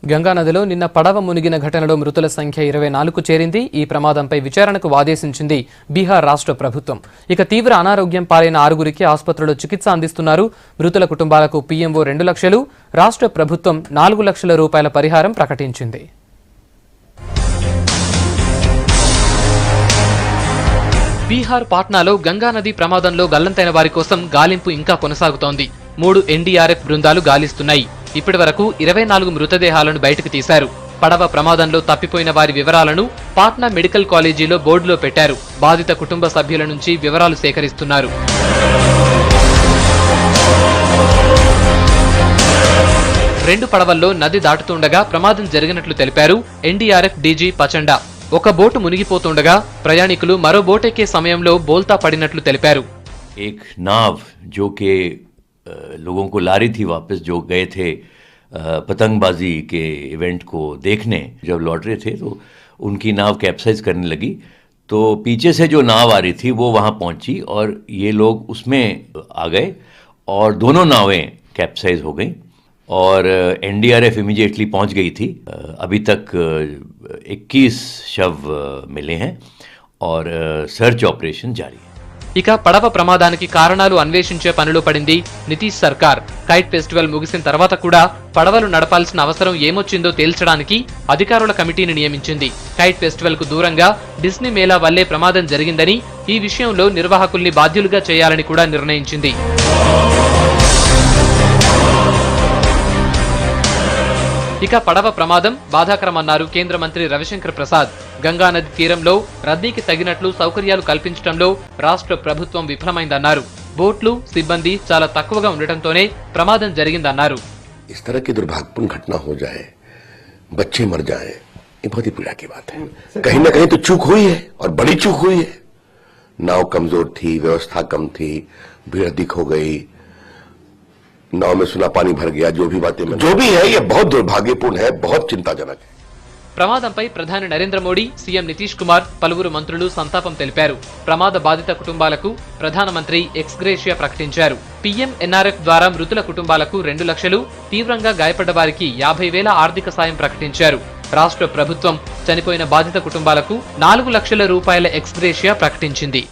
గంగానదిలో నిన్న పడవ మునిగిన ఘటనలో మృతుల సంఖ్య 24కు చేరింది. ఈ ప్రమాదంపై విచారణకు ఆదేశించింది బీహార్ రాష్ట్ర ప్రభుత్వం. ఇక తీవ్ర అనారోగ్యం పాలైన 6గురికి ఆసుపత్రిలో చికిత్స అందిస్తున్నారు. మృతుల కుటుంబాలకు పీఎంఓ 2 లక్షలు, రాష్ట్ర ప్రభుత్వం 4 లక్షల రూపాయల పరిహారం ప్రకటించింది. బీహార్ పాట్నాలో గంగానది ప్రమాదంలో గల్లంతైన వారి కోసం గాలింపు ఇంకా కొనసాగుతోంది. 3 ఎన్డీఆర్ఎఫ్ బృందాలు గాలిస్తున్నాయి. ఇప్పటి వరకు 24 మృతదేహాలను బయటకు తీశారు. పడవ ప్రమాదంలో తప్పిపోయిన వారి వివరాలను పాట్నా మెడికల్ కాలేజీలో బోర్డులో పెట్టారు. బాధిత కుటుంబ సభ్యుల నుంచి వివరాలు సేకరిస్తున్నారు. రెండు పడవల్లో నది దాటుతుండగా ప్రమాదం జరిగినట్లు తెలిపారు ఎన్డీఆర్ఎఫ్ డీజీ పచండా. ఒక బోటు మునిగిపోతుండగా ప్రయాణికులు మరో బోటెక్కే సమయంలో బోల్తా పడినట్లు తెలిపారు. एक नाव जो के लोगों को ला रही थी वापस, जो गए थे पतंगबाजी के इवेंट को देखने, जब लौट रहे थे तो उनकी नाव कैप्साइज करने लगी। तो पीछे से जो नाव आ रही थी वो वहाँ पहुँची और ये लोग उसमें आ गए और दोनों नावें कैप्साइज हो गई और एनडीआरएफ इमीडिएटली पहुँच गई थी। अभी तक 21 शव मिले हैं और सर्च ऑपरेशन जारी है। ఇక పడవ ప్రమాదానికి కారణాలు అన్వేషించే పనిలో పడింది నితీష్ సర్కార్. కైట్ ఫెస్టివల్ ముగిసిన తర్వాత కూడా పడవలు నడపాల్సిన అవసరం ఏమొచ్చిందో తేల్చడానికి అధికారుల కమిటీని నియమించింది. కైట్ ఫెస్టివల్ కు దూరంగా డిస్నీ మేళా వల్లే ప్రమాదం జరిగిందని, ఈ విషయంలో నిర్వాహకుల్ని బాధ్యులుగా చేయాలని కూడా నిర్ణయించింది. ఇక పడవ ప్రమాదం బాధాకరమన్నారు కేంద్ర మంత్రి రవిశంకర్ ప్రసాద్. గంగానది తీరంలో రద్దీకి తగినట్లు సౌకర్యాలు కల్పించడంలో రాష్ట్ర ప్రభుత్వం విఫలమైందన్నారు. బోట్లు, సిబ్బంది చాలా తక్కువగా ఉండటంతోనే ప్రమాదం జరిగిందన్నారు. इस तरह की दुर्भाग्यपूर्ण घटना हो जाए, बच्चे मर जाए, ये बहुत ही पीड़ा की बात है। कहीं ना कहीं तो चूक हुई है और बड़ी चूक हुई है। नाव कमजोर थी, व्यवस्था कम थी, भीड़ अधिक हो गई, नाव में सुना पानी भर गया, जो भी बातें जो भी है ये बहुत दुर्भाग्यपूर्ण है, बहुत चिंताजनक है। ప్రమాదంపై ప్రధాని నరేంద్ర మోడీ, సీఎం నితీష్ కుమార్, పలువురు మంత్రులు సంతాపం తెలిపారు. ప్రమాద బాధిత కుటుంబాలకు ప్రధానమంత్రి ఎక్స్గ్రేషియా ప్రకటించారు. పీఎం ఎన్ఆర్ఎఫ్ ద్వారా మృతుల కుటుంబాలకు 2 లక్షలు, తీవ్రంగా గాయపడ్డ వారికి 50,000 ఆర్థిక సాయం ప్రకటించారు. రాష్ట్ర ప్రభుత్వం చనిపోయిన బాధిత కుటుంబాలకు 4 లక్షల రూపాయల ఎక్స్గ్రేషియా ప్రకటించింది.